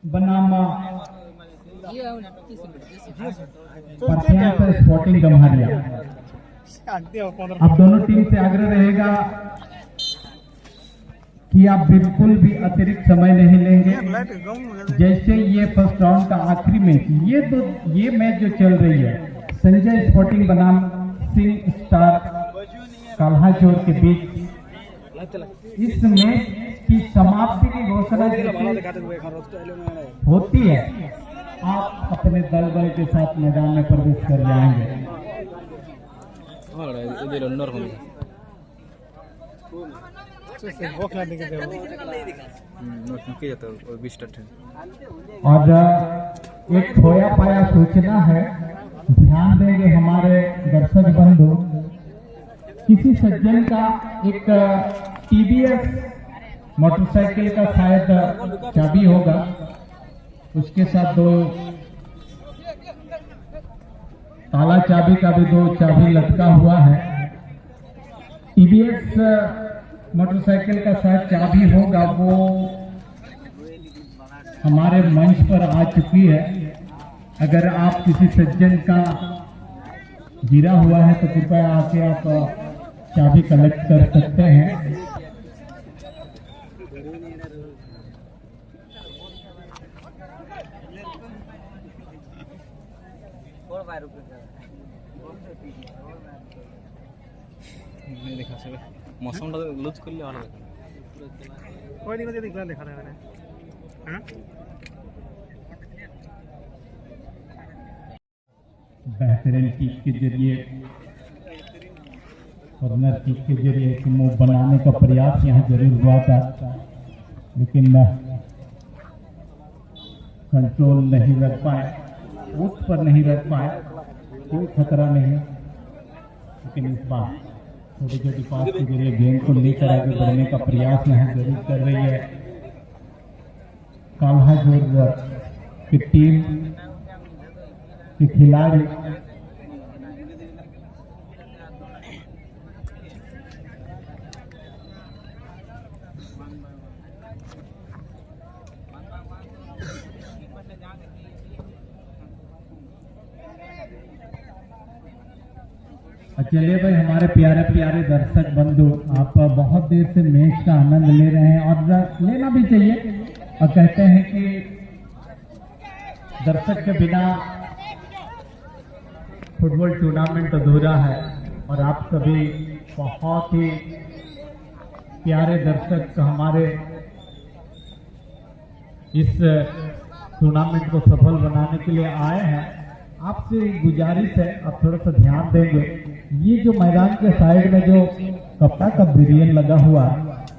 बनाम प्रख्यात स्पोर्टिंग गम्हरिया। अब दोनों टीम से आग्रह रहेगा कि आप बिल्कुल भी अतिरिक्त समय नहीं लेंगे। जैसे ये फर्स्ट राउंड का आखिरी मैच, ये मैच जो चल रही है संजय स्पोर्टिंग बनाम सिंह स्टार काल्हाचोर के बीच, इस मैच की समाप्ति की घोषणा होती है, आप अपने दल बल के साथ मैदान में प्रवेश कर जाएंगे। और एक खोया पाया सूचना है, ध्यान देंगे हमारे दर्शक बंधु, किसी सज्जन का एक टीवीएस मोटरसाइकिल का शायद चाबी होगा, उसके साथ दो ताला चाबी का भी 2 चाबी लटका हुआ है। टीवीएस मोटरसाइकिल का शायद चाबी होगा, वो हमारे मंच पर आ चुकी है। अगर आप किसी सज्जन का गिरा हुआ है तो कृपया आके आप चाबी कलेक्ट कर सकते हैं। नहीं दिखा सके मौसम लूज कर लिया कोई नहीं दिखा रहा है मैंने। बेहतरीन किक के जरिए, कॉर्नर किक के जरिए एक मूव बनाने का प्रयास यहाँ जरूर हुआ था, लेकिन कंट्रोल नहीं रख पाए, उस पर नहीं रख पाए। कोई खतरा नहीं, लेकिन इस बार छोटे छोटे पास के जरिए गेम को लेकर आगे बढ़ने का प्रयास यहाँ जरूर कर रही है काल्हाचोर की टीम के खिलाड़ी। चलिए भाई, हमारे प्यारे प्यारे दर्शक बंधु, आप बहुत देर से मैच का आनंद ले रहे हैं और लेना भी चाहिए। और कहते हैं कि दर्शक के बिना फुटबॉल टूर्नामेंट अधूरा है, और आप सभी बहुत ही प्यारे दर्शक हमारे इस टूर्नामेंट को सफल बनाने के लिए आए हैं। आपसे गुजारिश है, आप थोड़ा सा ध्यान देंगे। ये जो मैदान के साइड में जो कपड़ा का बिरियन लगा हुआ है,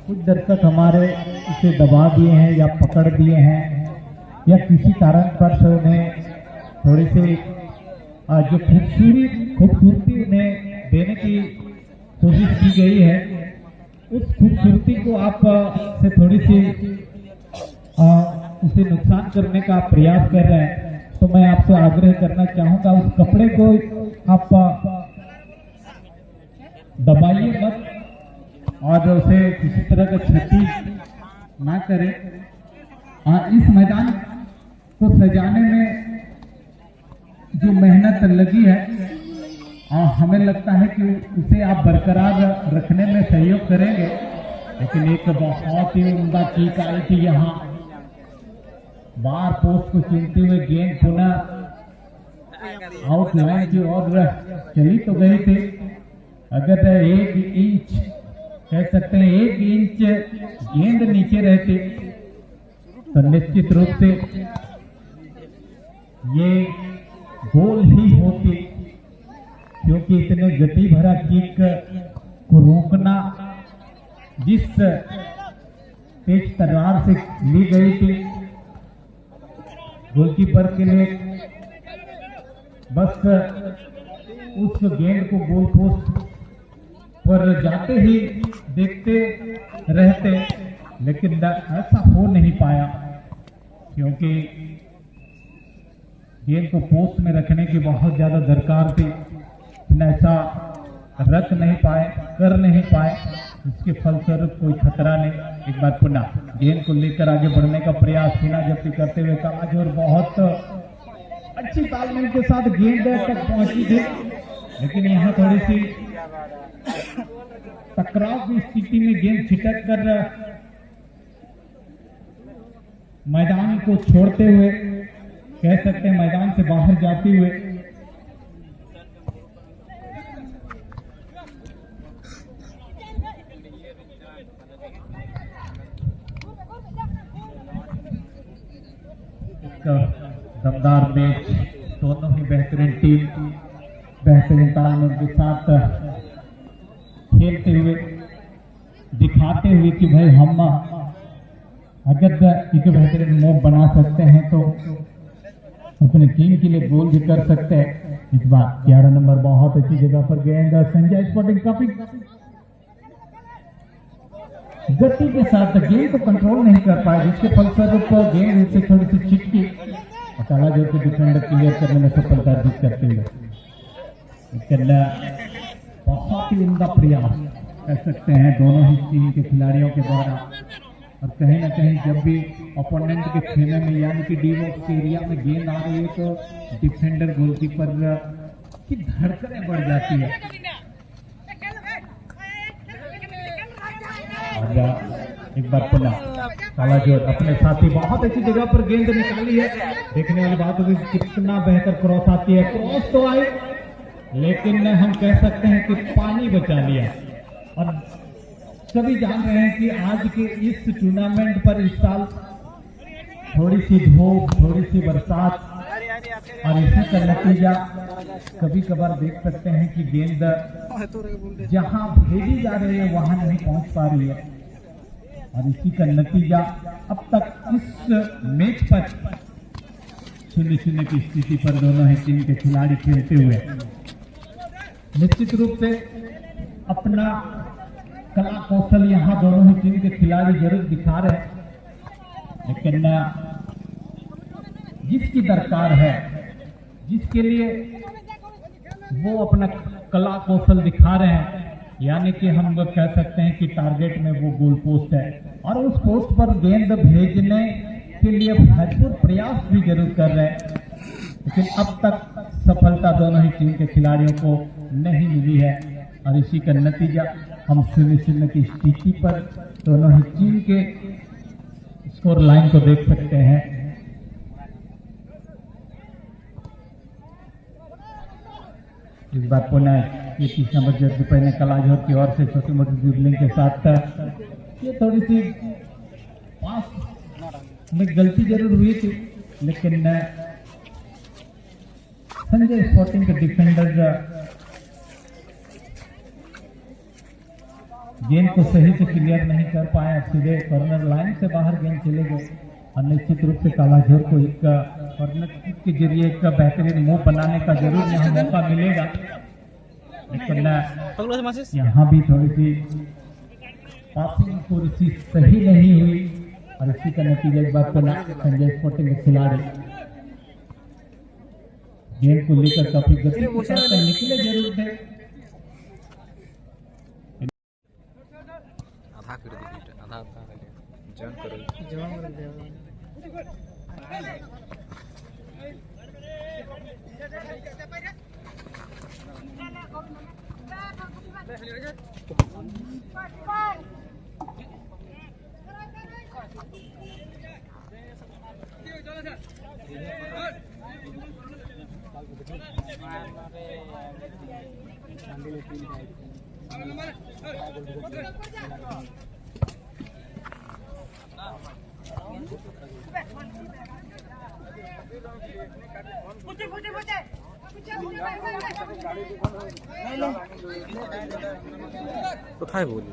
कुछ दर्शक हमारे इसे दबा दिए हैं या पकड़ दिए हैं, या किसी कारण पर से उन्हें थोड़ी सी जो खूबसूरती उन्हें देने की कोशिश की गई है, उस खूबसूरती को आप से थोड़ी सी उसे नुकसान करने का प्रयास कर रहे हैं। तो मैं आपसे आग्रह करना चाहूंगा, उस कपड़े को आप दबाइए मत और उसे किसी तरह का क्षति ना करें। इस मैदान को सजाने में जो मेहनत लगी है, हमें लगता है कि उसे आप बरकरार रखने में सहयोग करेंगे। लेकिन एक बहुत ही उम्दा चीज आई थी यहाँ, बार पोस्ट को चुनते हुए गेंद पुनः आउटलाइन की ओर चली तो गई थी। अगर 1 इंच कह सकते हैं, 1 इंच गेंद नीचे रहती तो निश्चित रूप से ये गोल ही होती, क्योंकि इतने गति भरा किक को रोकना जिस तेज तलवार से ली गई थी, गोलकीपर के लिए बस उस गेंद को गोल पोस्ट पर जाते ही देखते रहते, लेकिन ऐसा हो नहीं पाया, क्योंकि गेंद को पोस्ट में रखने की बहुत ज्यादा दरकार थी। ऐसा रख नहीं पाए, कर नहीं पाए, इसके फलस्वरूप कोई खतरा नहीं। एक बार पुनः गेंद को लेकर आगे बढ़ने का प्रयास सीना जब्ती करते हुए कालाजोर बहुत अच्छी तालमेल के साथ गेंद तक पहुंची थी, लेकिन यहाँ थोड़ी सी टकराव की स्थिति में गेंद छिटक कर मैदान को छोड़ते हुए, कह सकते हैं मैदान से बाहर जाते हुए दमदार मैच, दोनों ही बेहतरीन टीम बेहतरीन तालमेल के साथ खेलते हुए, दिखाते हुए कि भाई हम अगर एक बेहतरीन मूव बना सकते हैं तो अपनी टीम के लिए गोल भी कर सकते हैं। इस बार 11 नंबर बहुत अच्छी जगह पर गेंद संजय स्पोर्टिंग काफी गति के साथ गेंद को कंट्रोल नहीं कर पाए, जिसके फलस्वरूप गेंद से थोड़ी सी छिटकी और कालाजोर के डिफेंडर क्लियर करने में सफलता अर्जित करते हुए। लेकिन बहुत ही उमदा प्रयास कह सकते हैं दोनों ही टीम के खिलाड़ियों के द्वारा, और कहीं ना कहीं जब भी ओपोनेंट के खेमे में यानी कि डी बॉक्स के एरिया में गेंद आ रही है तो डिफेंडर गोलकीपर की धड़कनें बढ़ जाती है। एक बार पुनः कालाजोर अपने साथी बहुत अच्छी जगह पर गेंद निकाली है। देखने वाली बात होगी कितना बेहतर क्रॉस आती है, क्रॉस तो आई लेकिन हम कह सकते हैं कि पानी बचा लिया। और सभी जान रहे हैं कि आज के इस टूर्नामेंट पर इस साल थोड़ी सी धूप, थोड़ी सी बरसात और इसी का नतीजा कभी कभार देख सकते हैं कि गेंद जहां भेजी जा रही है वहां नहीं पहुंच पा रही है, और इसी का नतीजा अब तक इस मैच पर 0-0 की स्थिति पर दोनों ही टीम के खिलाड़ी खेलते हुए निश्चित रूप से अपना कला कौशल यहाँ दोनों ही टीम के खिलाड़ी जरूर दिखा रहे हैं, लेकिन जिसकी दरकार है, जिसके लिए वो अपना कला कौशल दिखा रहे हैं, यानी कि हम लोग कह सकते हैं कि टारगेट में वो गोल पोस्ट है और उस पोस्ट पर गेंद भेजने के लिए भरपूर प्रयास भी जरूर कर रहे हैं, लेकिन अब तक सफलता दोनों ही टीम के खिलाड़ियों को नहीं मिली है। और इसी का नतीजा हम 0-0 की स्थिति पर दोनों ही टीम के स्कोर लाइन को देख सकते हैं। इस बार पुनः ये 30 नंबर जर्सी पहने कालाजोर की ओर से छोटी मोटी ड्रिबलिंग के साथ ये थोड़ी सी पास में गलती जरूर हुई थी, लेकिन संजय स्पोर्टिंग के डिफेंडर गेंद को सही से क्लियर नहीं कर पाए, सीधे कॉर्नर लाइन से बाहर गेंद चले गए। और निश्चित रूप से कालाजोर को एक कॉर्नर किक के जरिए एक बेहतरीन मूव बनाने का जरूर यहाँ मौका मिलेगा, लेकिन यहाँ भी थोड़ी सी पासिंग पूरी सी सही नहीं हुई, और इसी का नतीजा एक बार तो संजय स्पोर्टिंग के खिलाड़ी गेंद को लेकर काफी गति के साथ निकले जरूर थे। आधा कर दीजिए, आधा जॉइन करो, কোথায় বলি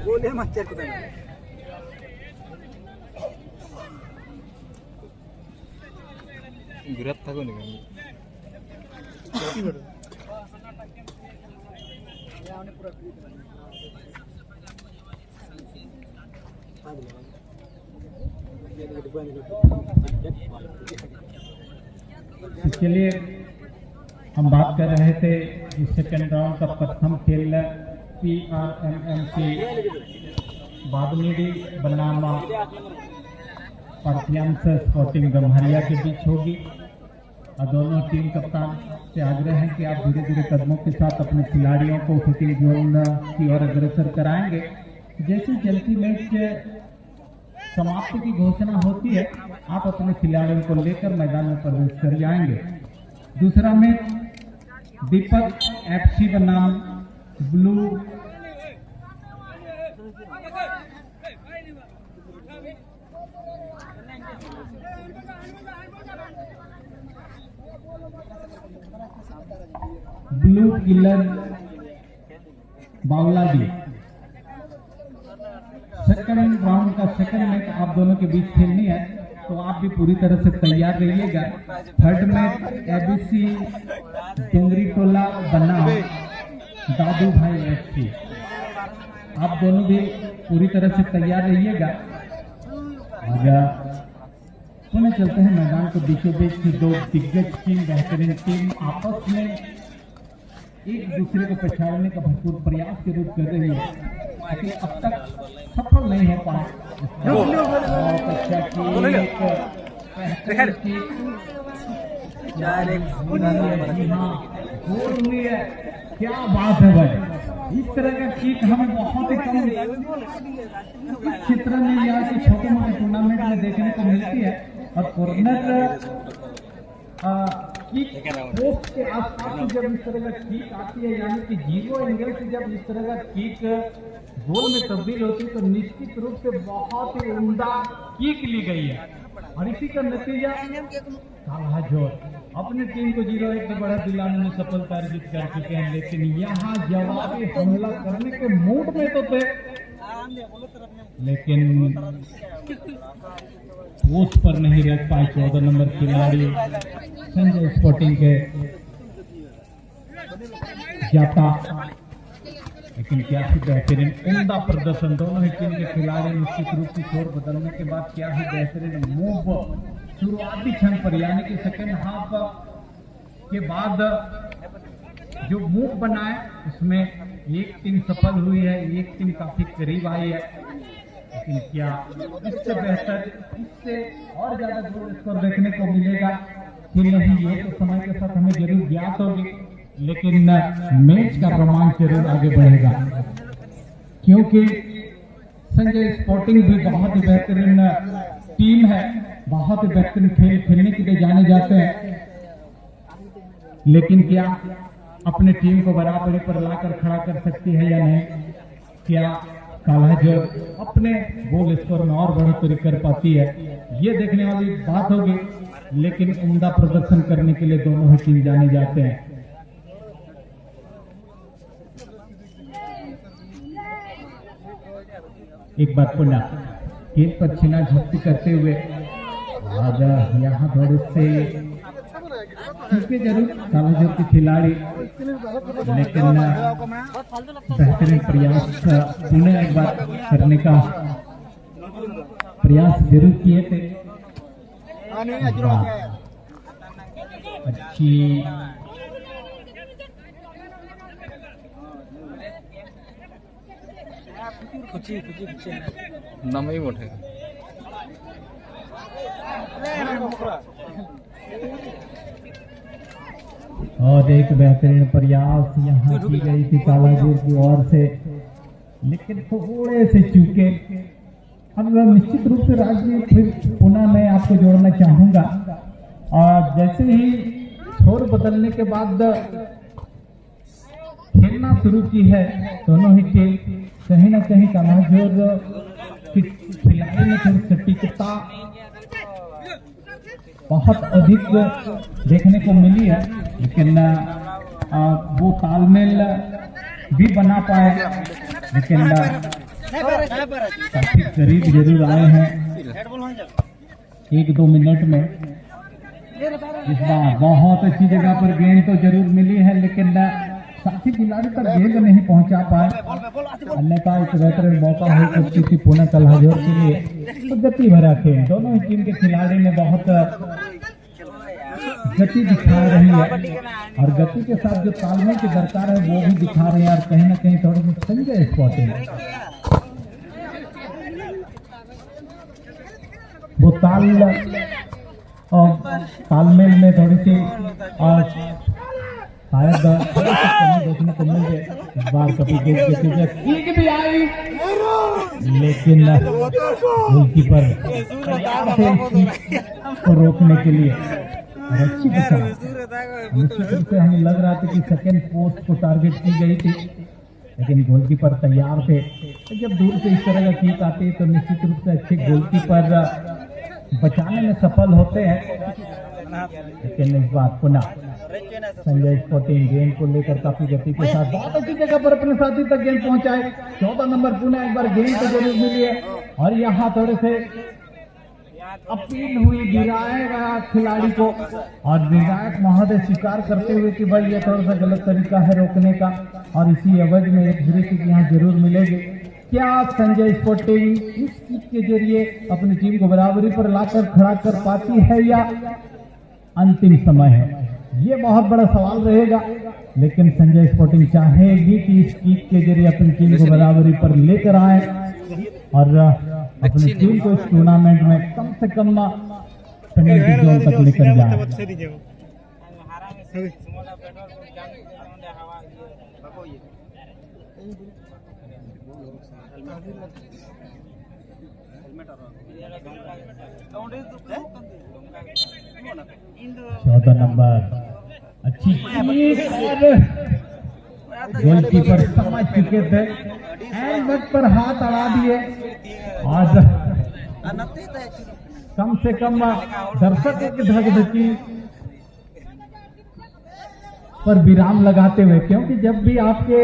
बोले मत বিরাট থাকো নি चलिए हम बात कर रहे थे कि सेकेंड राउंड का प्रथम खेल PRMMC बादमेडी बनाम पार्थियांश स्पोर्टिंग गम्हरिया के बीच होगी और दोनों टीम कप्तान से आग्रह है कि आप धीरे धीरे कदमों के साथ अपने खिलाड़ियों को शूटिंग जोन की ओर अग्रसर कराएंगे। जैसे जल्दी मैच समाप्ति की घोषणा होती है आप अपने खिलाड़ियों को लेकर मैदान में प्रवेश कर जाएंगे। दूसरा मैच दीपक FC बनाम ब्लू किलर बावलाडी। सेकंड राउंड का सेकंड मैच आप दोनों के बीच खेलनी है तो आप भी पूरी तरह से तैयार रहिएगा। थर्ड मैच ABC डोंगरी टोला बनाम दादू भाई FC। आप दोनों भी पूरी तरह से तैयार रहिएगा। पुनः चलते हैं मैदान को बीचों बीच की दो दिग्गज टीम, बेहतरीन टीम आपस में एक दूसरे को पछाड़ने का भरपूर प्रयास जरूर कर रही है लेकिन अब तक सफल नहीं हो पाए। क्या बात है भाई, इस तरह का किक हमें बहुत ही कम क्षेत्र में या कि छोटे मोटे टूर्नामेंट में देखने को मिलती है। और कॉर्नर किक पोस्ट के आसपास जब इस तरह का किक आती है यानी कि 0 एंगल से जब इस तरह का किक गोल में तब्दील होती है तो निश्चित रूप से बहुत ही उम्दा किक ली गई है और इसी का नतीजा कालाजोर अपनी टीम को 0-1 से बढ़ा दिलाने में सफलता अर्जित कर चुके हैं। लेकिन यहाँ जवाबी हमला करने के मूड में तो थे लेकिन पोस्ट पर नहीं रख पाए 14 नंबर खिलाड़ी संजय स्पोर्टिंग के जाता। लेकिन क्या ही बेहतरीन उम्दा प्रदर्शन दोनों ही टीम के खिलाड़ी निश्चित रूप से छोर बदलने के बाद क्या ही बेहतरीन मूव शुरुआती क्षण पर यानी कि सेकेंड हाफ के बाद जो मूव बनाए उसमें एक टीम सफल हुई है, एक टीम काफी करीब आई है। लेकिन क्या इससे बेहतर, इससे और ज्यादा गोल स्कोर देखने को मिलेगा कि नहीं, ये तो समय के साथ हमें जरूर ज्ञात होगी। लेकिन मैच का रोमांच जरूर आगे बढ़ेगा क्योंकि संजय स्पोर्टिंग भी बहुत ही बेहतरीन टीम है, बहुत ही बेहतरीन खेल खेलने के लिए जाने जाते हैं। लेकिन क्या अपने टीम को बराबरी पर लाकर खड़ा कर सकती है या नहीं? क्या कालाजोर अपने गोल स्कोर में और बढ़ोतरी कर पाती है? ये देखने वाली बात होगी। लेकिन उम्दा प्रदर्शन करने के लिए दोनों ही टीम जाने जाते हैं। एक बार पुनः गेंद पर छीना झपटी करते हुए और यहाँ थोड़े से चूके जरूर कालाजोर के खिलाड़ी, लेकिन बेहतरीन प्रयास पुनः एक बार करने का प्रयास जरूर किए थे। अच्छी नाम ही मोटे और एक बेहतरीन प्रयास यहाँ की गई थी कालाजोर की ओर से, लेकिन थोड़े से चूके। अब निश्चित रूप से राजवीर फिर पुनः मैं आपको जोड़ना चाहूंगा। और जैसे ही छोर बदलने के बाद खेलना शुरू की है दोनों ही टीम, कहीं ना कहीं कालाजोर की खिलाड़ी में थोड़ी सटीकता बहुत अधिक देखने को मिली है, लेकिन वो तालमेल भी बना पाए। लेकिन काफी करीब जरूर आए हैं 1-2 मिनट में। इस बार बहुत अच्छी जगह पर गेंद तो जरूर मिली है, लेकिन साथी खिलाड़ी तक गेंद नहीं पहुंचा पाए, अन्यथा एक बेहतरीन मौका हो सकती थी पुणे कल्हाजोर के लिए। तो गति भरा खेल, दोनों ही टीम के खिलाड़ी ने बहुत गति दिखा रही है और गति के साथ जो तालमेल की दरकार है वो भी दिखा रहे हैं। और कहीं ना कहीं थोड़ी सी संजय स्पोर्टिंग वो तालमेल में थोड़ी सी शायद देखने को मिल गए। इस बार कभी किक भी आई, लेकिन गोलकीपर को रोकने के लिए अच्छी बचा। निश्चित रूप से हमें लग रहा था कि सेकंड पोस्ट को टारगेट की गई थी, लेकिन गोलकीपर तैयार थे। जब दूर से इस तरह का किक आती है तो निश्चित रूप से अच्छे गोलकीपर बचाने में सफल होते हैं। लेकिन इस बार पुनः संजय स्पोर्टिंग गेंद को लेकर काफी गति के साथ बहुत अच्छी जगह पर अपने साथी तक गेंद पहुंचाए। 14 नंबर पुनः एक बार गेंद को जरूर मिली है और यहाँ थोड़े से अपील हुई गिराएगा खिलाड़ी को और विधायक महोदय स्वीकार करते हुए कि भाई ये थोड़ा सा गलत तरीका है रोकने का और इसी एवज में एक दृश्य यहाँ जरूर मिलेगी। क्या संजय स्पोर्टिंग इस किक के जरिए अपनी टीम को बराबरी पर लाकर खड़ा कर पाती है या अंतिम समय है, ये बहुत बड़ा सवाल रहेगा। लेकिन संजय स्पोर्टिंग चाहेगी कि इस किक के जरिए अपनी टीम को बराबरी पर लेकर आए और अपनी टीम को इस टूर्नामेंट में कम से कम पेनल्टी जोन तक लेकर जाए। चौदह नंबर अच्छी गोलकीपर समझ चुके थे, एंड वक्त पर हाथ अड़ा दिए। आज कम से कम दर्शकों की धकधकी पर विराम लगाते हुए, क्योंकि जब भी आपके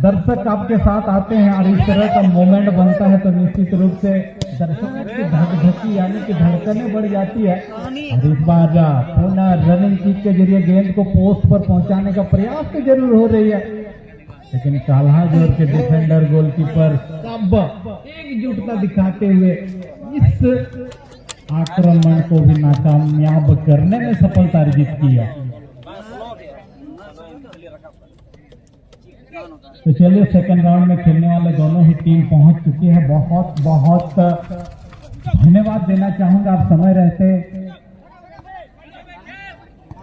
दर्शक आपके साथ आते हैं और इस तरह का मोमेंट बनता है तो निश्चित रूप से दर्शकों की धकधकी यानी कि धड़कनें बढ़ जाती है। और इस बार पुनः रनिंग किक के जरिए गेंद को पोस्ट पर पहुंचाने का प्रयास तो जरूर हो रही है, लेकिन कल्हाजोर के डिफेंडर गोलकीपर सब एकजुटता दिखाते हुए इस आक्रमण को भी नाकामयाब करने में सफलता अर्जित की है। तो चलिए सेकंड राउंड में खेलने वाले दोनों ही टीम पहुंच चुकी है। बहुत बहुत धन्यवाद देना चाहूंगा, आप समय रहते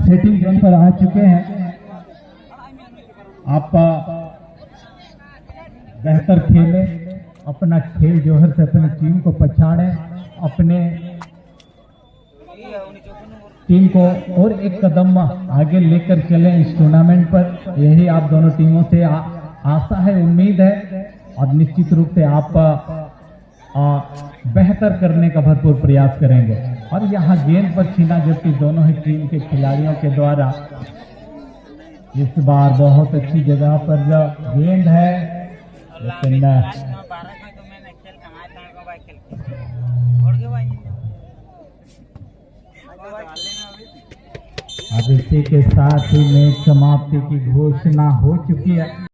सेटिंग जोन पर आ चुके हैं। आप बेहतर खेले, अपना खेल जोहर से अपनी टीम को पछाड़ें, अपने टीम को और एक कदम आगे लेकर चलें इस टूर्नामेंट पर। यही आप दोनों टीमों से आशा है, उम्मीद है और निश्चित रूप से आप बेहतर करने का भरपूर प्रयास करेंगे। और यहाँ गेंद पर छीना जबकि दोनों ही टीम के खिलाड़ियों के द्वारा इस बार बहुत अच्छी जगह पर गेंद है, लेकिन अब इसी के साथ ही मैच समाप्ति की घोषणा हो चुकी है।